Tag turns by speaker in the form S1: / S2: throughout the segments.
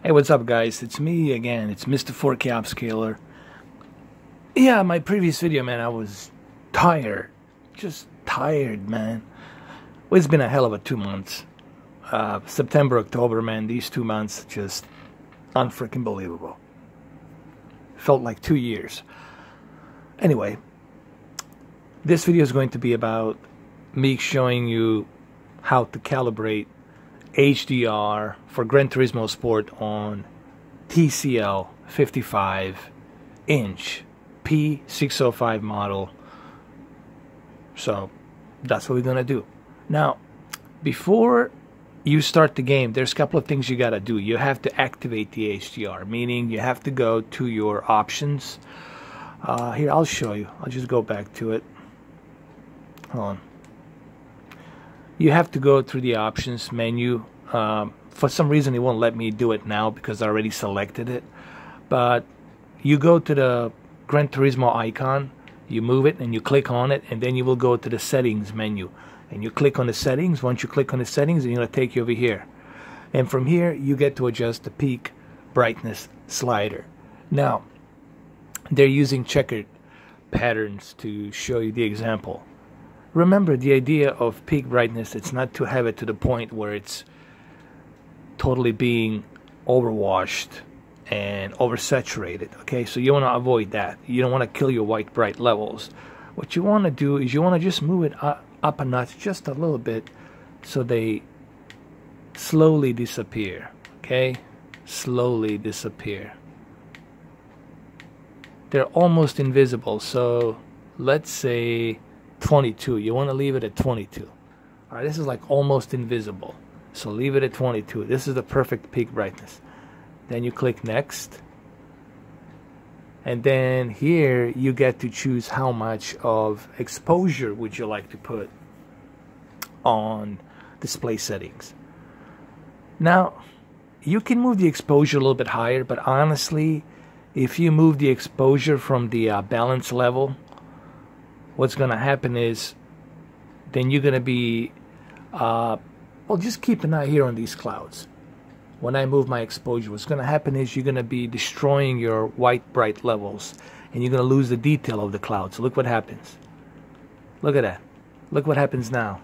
S1: Hey, what's up, guys? It's me again. It's Mr. 4K Upscaler. Yeah, my previous video, man, I was tired. Just tired, man. Well, it's been a hell of a 2 months. September, October, man, these 2 months, just unfreaking believable. Felt like 2 years. Anyway, this video is going to be about me showing you how to calibrate HDR for Gran Turismo Sport on TCL 55-inch P605 model. So that's what we're gonna do. Now, before you start the game, there's a couple of things you gotta do. You have to activate the HDR, meaning you have to go to your options. Here, I'll show you. I'll just go back to it. Hold on. You have to go through the options menu. For some reason, it won't let me do it now because I already selected it. But you go to the Gran Turismo icon, you move it, and you click on it, and then you will go to the settings menu. And you click on the settings. Once you click on the settings, it's going to take you over here. And from here, you get to adjust the peak brightness slider. Now, they're using checkered patterns to show you the example. Remember, the idea of peak brightness, it's not to have it to the point where it's totally being overwashed and oversaturated. Okay, so you want to avoid that. You don't want to kill your white bright levels. What you want to do is you want to just move it up a notch just a little bit so they slowly disappear. Okay, slowly disappear. They're almost invisible. So let's say 22. You want to leave it at 22. All right, this is like almost invisible. So leave it at 22. This is the perfect peak brightness. Then you click next. And then here you get to choose how much of exposure would you like to put on display settings. Now, you can move the exposure a little bit higher, but honestly, if you move the exposure from the balance level, what's going to happen is then you're going to be, well, just keep an eye here on these clouds. When I move my exposure, what's going to happen is you're going to be destroying your white bright levels and you're going to lose the detail of the clouds. Look what happens. Look at that. Look what happens now.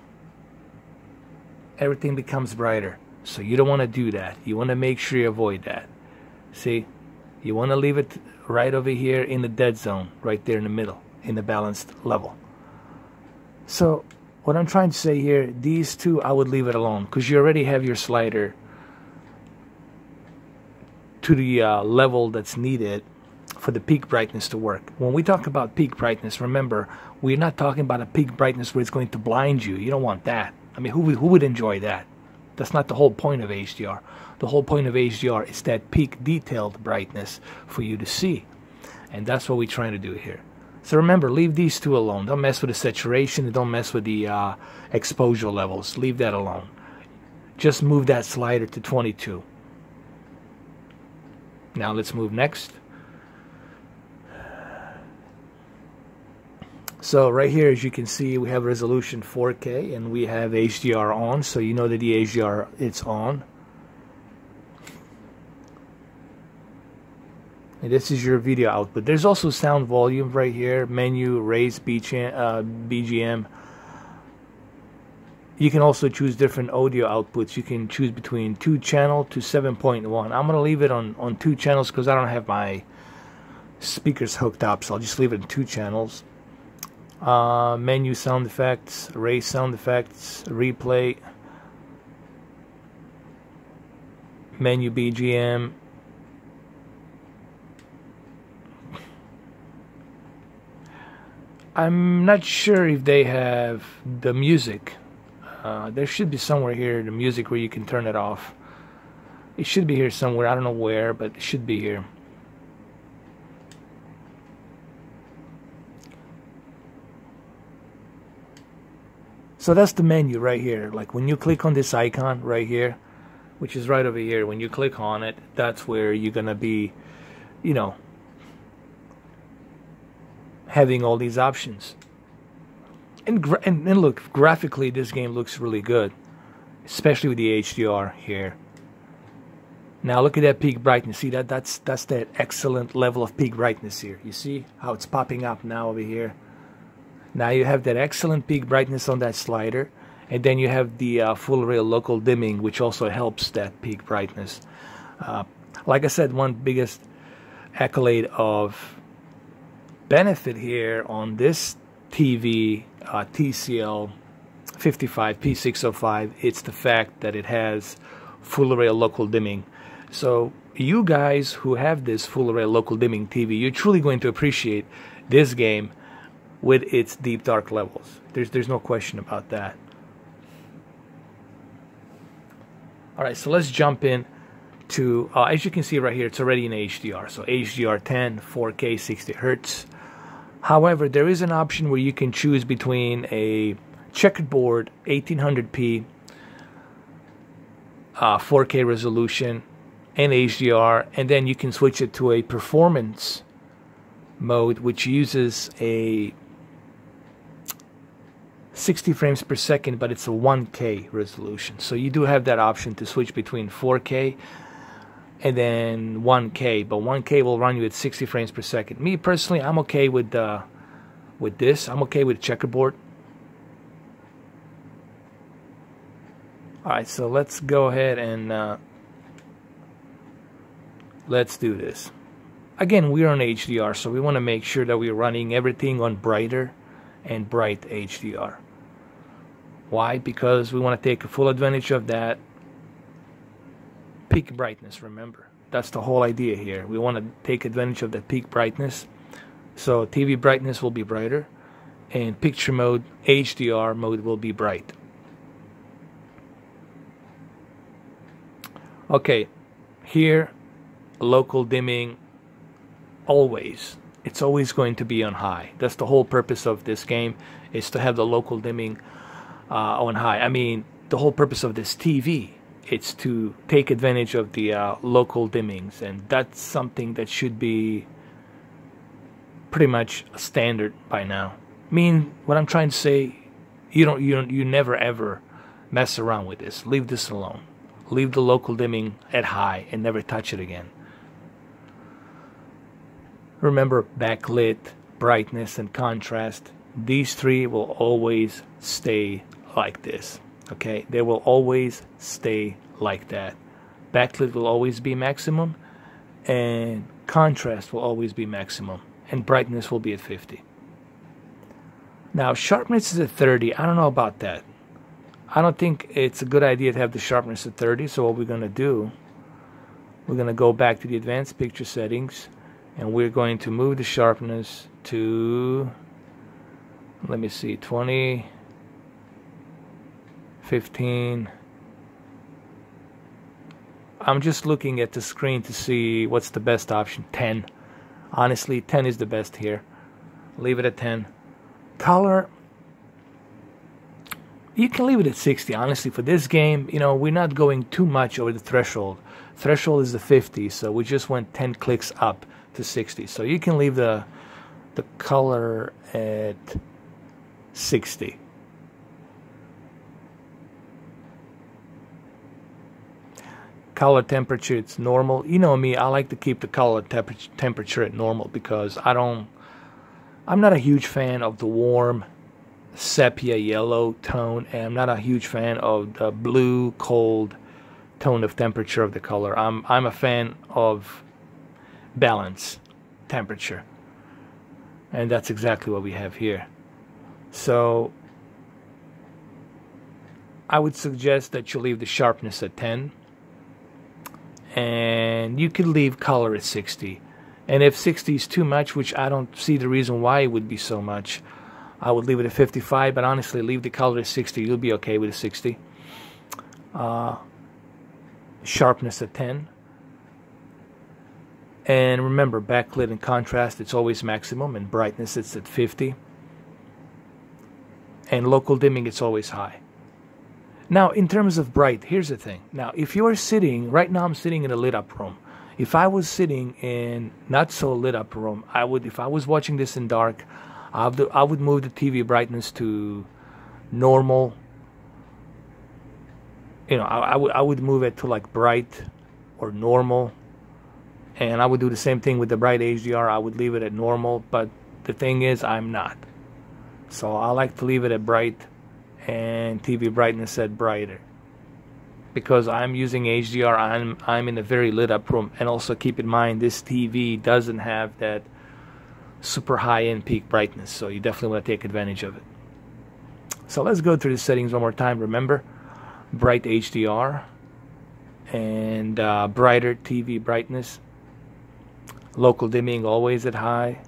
S1: Everything becomes brighter. So you don't want to do that. You want to make sure you avoid that. See? You want to leave it right over here in the dead zone, right there in the middle, in the balanced level. So what I'm trying to say here, these two I would leave it alone because you already have your slider to the level that's needed for the peak brightness to work. When we talk about peak brightness, remember, we're not talking about a peak brightness where it's going to blind you. You don't want that. I mean, who would enjoy that? That's not the whole point of HDR. The whole point of HDR is that peak detailed brightness for you to see. And that's what we're trying to do here. So remember, leave these two alone. Don't mess with the saturation and don't mess with the exposure levels. Leave that alone. Just move that slider to 22. Now let's move next. So right here, as you can see, we have resolution 4K and we have HDR on. So you know that the HDR, it's on. And this is your video output. There's also sound volume right here. Menu, raise BGM. You can also choose different audio outputs. You can choose between 2 channel to 7.1. I'm going to leave it on 2 channels because I don't have my speakers hooked up. So I'll just leave it in 2 channels. Menu sound effects, raise sound effects, replay. Menu BGM. I'm not sure if they have the music. There should be somewhere here the music where you can turn it off. It should be here somewhere. I don't know where, but it should be here. So that's the menu right here. Like when you click on this icon right here, which is right over here, when you click on it, that's where you're gonna be, you know, having all these options. And look, graphically this game looks really good, especially with the HDR here. Now look at that peak brightness. See that's that excellent level of peak brightness here. You see how it's popping up now over here. Now you have that excellent peak brightness on that slider, and then you have the full rail local dimming, which also helps that peak brightness. Like I said, one biggest accolade of benefit here on this TV, TCL 55 P605, it's the fact that it has full array local dimming. So you guys who have this full array local dimming TV, you're truly going to appreciate this game with its deep dark levels. There's no question about that. Alright, so let's jump in to, as you can see right here, it's already in HDR. So HDR 10, 4K, 60 Hertz. However, there is an option where you can choose between a checkerboard 1800p 4K resolution and HDR, and then you can switch it to a performance mode, which uses a 60 frames per second, but it's a 1K resolution. So you do have that option to switch between 4K and then 1K, but 1K will run you at 60 frames per second. Me personally, I'm okay with this. I'm okay with checkerboard. Alright, so let's go ahead and let's do this. Again, we're on HDR, so we want to make sure that we're running everything on brighter and bright HDR. Why? Because we want to take full advantage of that peak brightness. Remember, that's the whole idea here. We want to take advantage of that peak brightness. So TV brightness will be brighter, and picture mode, HDR mode, will be bright. Okay, here, local dimming, always. It's always going to be on high. That's the whole purpose of this game, is to have the local dimming on high. I mean, the whole purpose of this TV, it's to take advantage of the local dimmings, and that's something that should be pretty much a standard by now. I mean, what I'm trying to say, you never ever mess around with this. Leave this alone. Leave the local dimming at high and never touch it again. Remember, backlit, brightness, and contrast. These three will always stay like this. Okay, they will always stay like that. Backlit will always be maximum, and contrast will always be maximum, and brightness will be at 50. Now, sharpness is at 30. I don't know about that. I don't think it's a good idea to have the sharpness at 30. So what we're going to do, we're going to go back to the advanced picture settings, and we're going to move the sharpness to, let me see, 20, 15. I'm just looking at the screen to see what's the best option. 10. Honestly, 10 is the best here. Leave it at 10. Color, you can leave it at 60. Honestly, for this game, you know, we're not going too much over the threshold. Threshold is the 50, so we just went 10 clicks up to 60. So you can leave the color at 60. Color temperature, it's normal. You know me, I like to keep the color temperature at normal because I'm not a huge fan of the warm sepia yellow tone, and I'm not a huge fan of the blue cold tone of temperature of the color. I'm a fan of balance temperature, and that's exactly what we have here. So I would suggest that you leave the sharpness at 10, and you could leave color at 60. And if 60 is too much, which I don't see the reason why it would be so much, I would leave it at 55, but honestly, leave the color at 60. You'll be okay with a 60. Sharpness at 10. And remember, backlit and contrast, it's always maximum, and brightness, it's at 50. And local dimming, it's always high. Now, in terms of bright, here's the thing. Now, if you're sitting, right now I'm sitting in a lit up room. If I was sitting in not so lit up room, if I was watching this in dark, I would move the TV brightness to normal. You know, I would move it to like bright or normal. And I would do the same thing with the bright HDR. I would leave it at normal, but the thing is, I'm not. So I like to leave it at bright and TV brightness at brighter. Because I'm using HDR, I'm in a very lit up room. And also keep in mind, this TV doesn't have that super high-end peak brightness. So you definitely want to take advantage of it. So let's go through the settings one more time. Remember, bright HDR and brighter TV brightness. Local dimming always at high.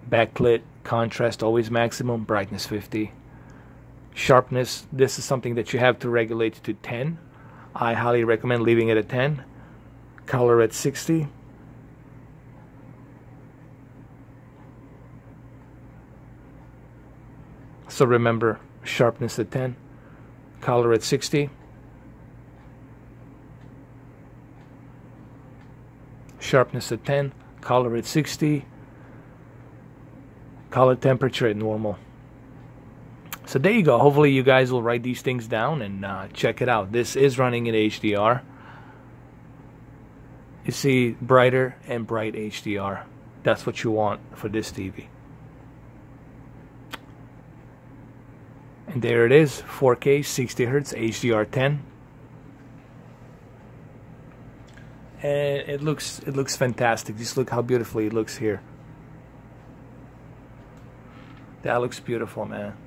S1: Backlit contrast always maximum. Brightness 50. Sharpness, this is something that you have to regulate to 10. I highly recommend leaving it at 10. Color at 60. So remember, sharpness at 10. Color at 60. Sharpness at 10. Color at 60. Color temperature at normal. So there you go. Hopefully you guys will write these things down and check it out. This is running in HDR. You see brighter and bright HDR. That's what you want for this TV. And there it is, 4K, 60 Hz, HDR10. And it looks fantastic. Just look how beautifully it looks here. That looks beautiful, man.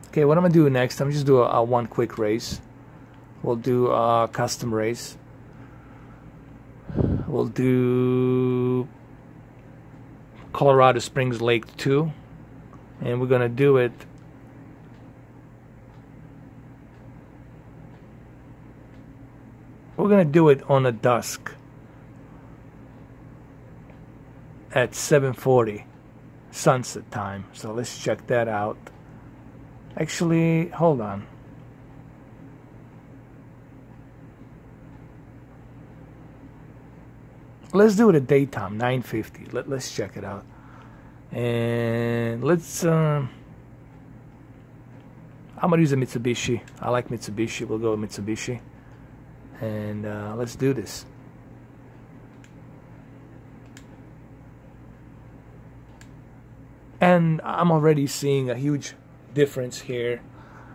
S1: Okay, what I'm gonna do next, I'm just do a one quick race. We'll do a custom race. We'll do Colorado Springs Lake 2, and we're gonna do it on a dusk at 7:40 sunset time. So let's check that out. Actually, hold on. Let's do it at daytime, 9:50. Let's check it out. And let's I'm gonna use a Mitsubishi. I like Mitsubishi. We'll go with Mitsubishi. And let's do this. And I'm already seeing a huge difference here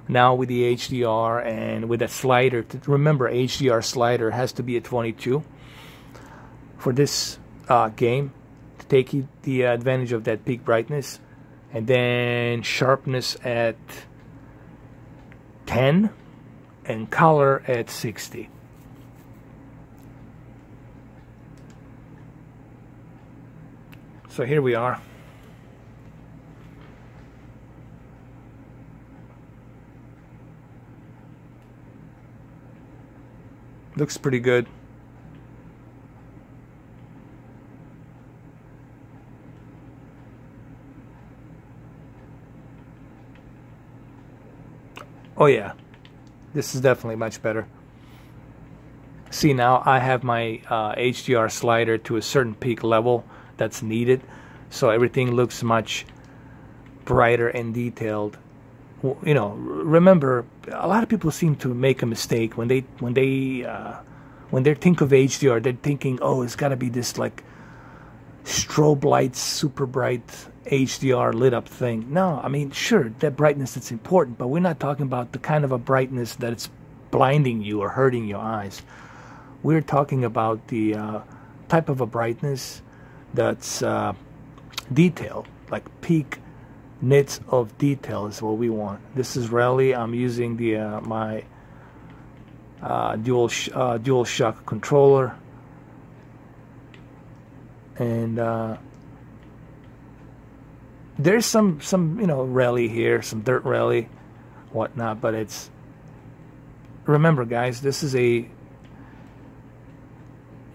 S1: now with the HDR and with that slider. Remember, HDR slider has to be at 22 for this game to take the advantage of that peak brightness, and then sharpness at 10 and color at 60. So here we are. Looks pretty good. Oh yeah, this is definitely much better. See, now I have my HDR slider to a certain peak level that's needed, so everything looks much brighter and detailed. You know, remember, a lot of people seem to make a mistake when they think of HDR. They're thinking, oh, it's got to be this like strobe lights, super bright HDR lit up thing. No, I mean, sure, that brightness is important, but we're not talking about the kind of a brightness that it's blinding you or hurting your eyes. We're talking about the type of a brightness that's detailed, like peak nits of detail is what we want. This is Rally. I'm using the my dual shock controller, and there's some you know, rally here, some dirt rally, whatnot. But it's, remember guys, this is a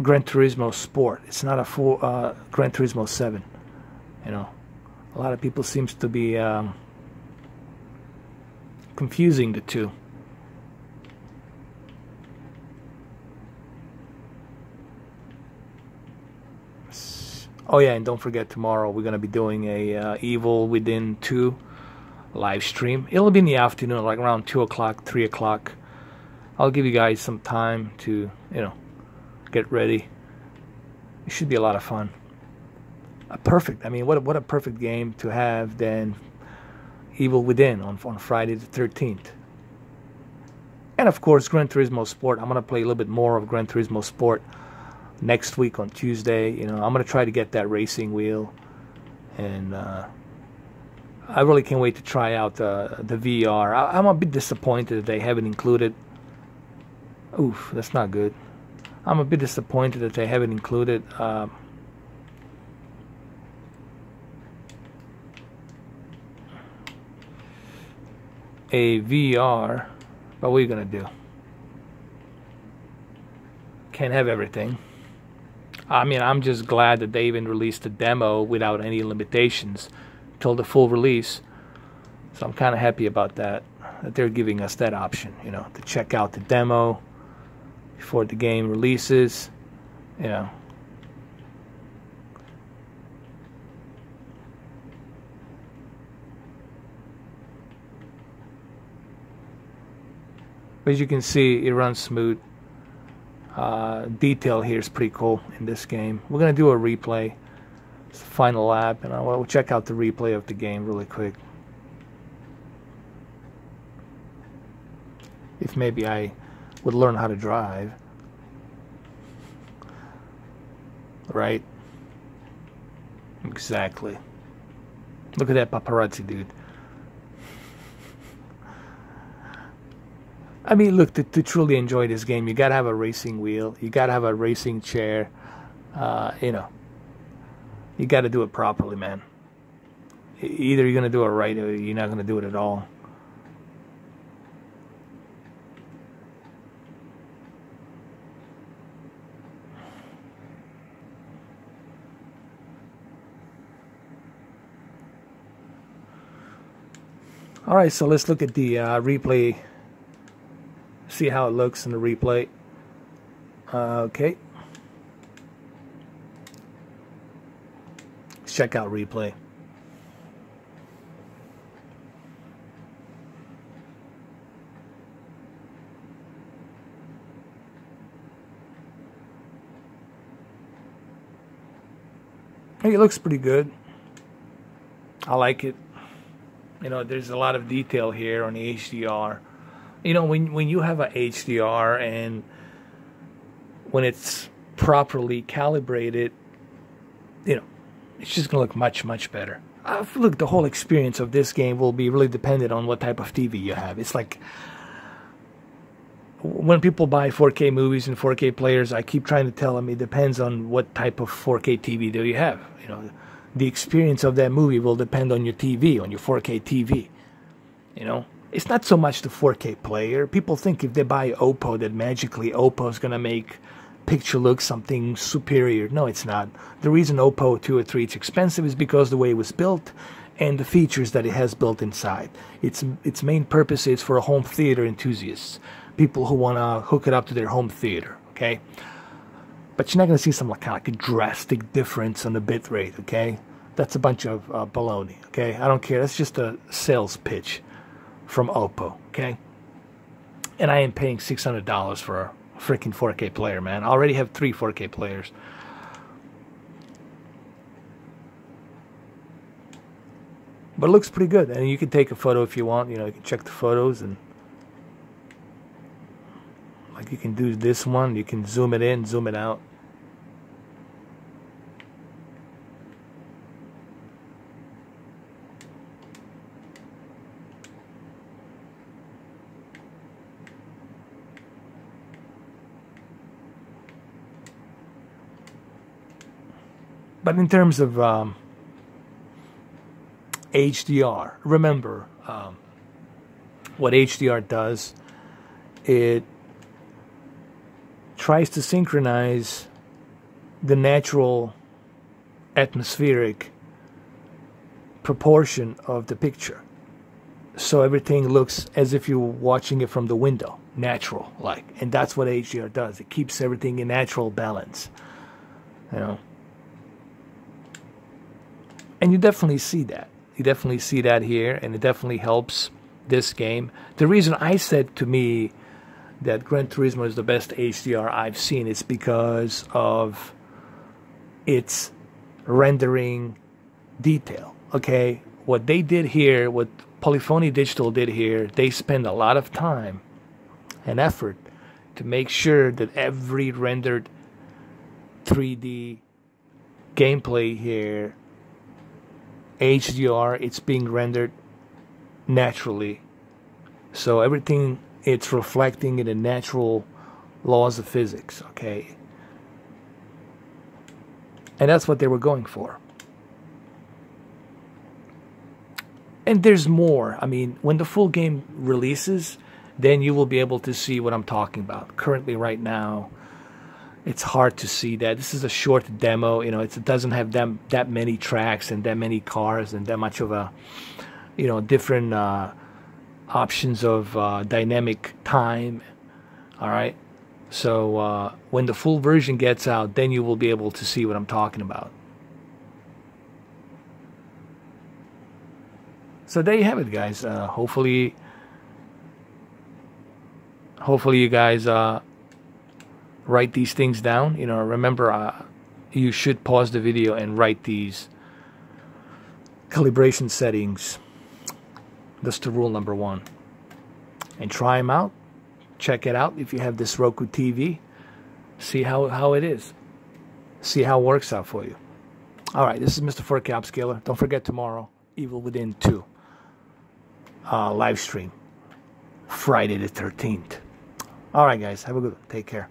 S1: Gran Turismo Sport. It's not a full Gran Turismo 7. You know, a lot of people seems to be confusing the two. Oh yeah, and don't forget, tomorrow we're gonna be doing a Evil Within 2 live stream. It'll be in the afternoon, like around 2 o'clock, 3 o'clock. I'll give you guys some time to, get ready. It should be a lot of fun. Perfect. I mean, what a perfect game to have than Evil Within on Friday the 13th. And of course, Gran Turismo Sport. I'm going to play a little bit more of Gran Turismo Sport next week on Tuesday. I'm going to try to get that racing wheel. And I really can't wait to try out the VR. I'm a bit disappointed that they haven't included... Oof, that's not good. I'm a bit disappointed that they haven't included... a VR, but what are you gonna do? Can't have everything. I mean, I'm just glad that they even released a demo without any limitations till the full release. So I'm kind of happy about that they're giving us that option, to check out the demo before the game releases, But as you can see, it runs smooth. Detail here is pretty cool in this game. We're going to do a replay. It's the final lap, and we'll check out the replay of the game really quick. If maybe I would learn how to drive. Right? Exactly. Look at that paparazzi, dude. I mean, look, to truly enjoy this game, you gotta have a racing wheel, you gotta have a racing chair, you gotta do it properly, man. Either you're gonna do it right or you're not gonna do it at all. Alright, so let's look at the replay. See how it looks in the replay. Okay. Let's check out replay. Hey, it looks pretty good. I like it. There's a lot of detail here on the HDR. When you have a HDR and when it's properly calibrated, it's just going to look much, much better. Look, the whole experience of this game will be really dependent on what type of TV you have. It's like when people buy 4K movies and 4K players, I keep trying to tell them it depends on what type of 4K TV do you have. The experience of that movie will depend on your TV, on your 4K TV. It's not so much the 4K player. People think if they buy Oppo that magically Oppo is going to make picture look something superior. No, it's not. The reason Oppo 2 or 3 is expensive is because the way it was built and the features that it has built inside. Its main purpose is for home theater enthusiasts, people who want to hook it up to their home theater, okay? But you're not going to see some kind of like a drastic difference on the bit rate, okay? That's a bunch of baloney, okay? I don't care. That's just a sales pitch from Oppo, okay? And I am paying $600 for a freaking 4K player, man. I already have 3 4K players. But it looks pretty good. And you can take a photo if you want. You can check the photos. And like you can do this one. You can zoom it in, zoom it out. But in terms of HDR, remember what HDR does, it tries to synchronize the natural atmospheric proportion of the picture. So everything looks as if you're watching it from the window, natural like. And that's what HDR does. It keeps everything in natural balance. And you definitely see that. You definitely see that here, and it definitely helps this game. The reason I said to me that Gran Turismo is the best HDR I've seen is because of its rendering detail. Okay, what they did here, what Polyphony Digital did here, they spend a lot of time and effort to make sure that every rendered 3D gameplay here, HDR, it's being rendered naturally. So everything, it's reflecting in the natural laws of physics, okay? And that's what they were going for. And there's more. I mean, when the full game releases, then you will be able to see what I'm talking about. Currently, right now, it's hard to see that. This is a short demo. You know, it doesn't have that many tracks and that many cars and that much of a, you know, different options of dynamic time. All right. So when the full version gets out, then you will be able to see what I'm talking about. So there you have it, guys. Hopefully you guys write these things down. You know, remember, you should pause the video and write these calibration settings. That's the rule number 1. And try them out. Check it out if you have this Roku TV. See how it is. See how it works out for you. All right, this is Mr. 4K Upscaler. Don't forget tomorrow, Evil Within 2. Live stream. Friday the 13th. All right, guys. Have a good one. Take care.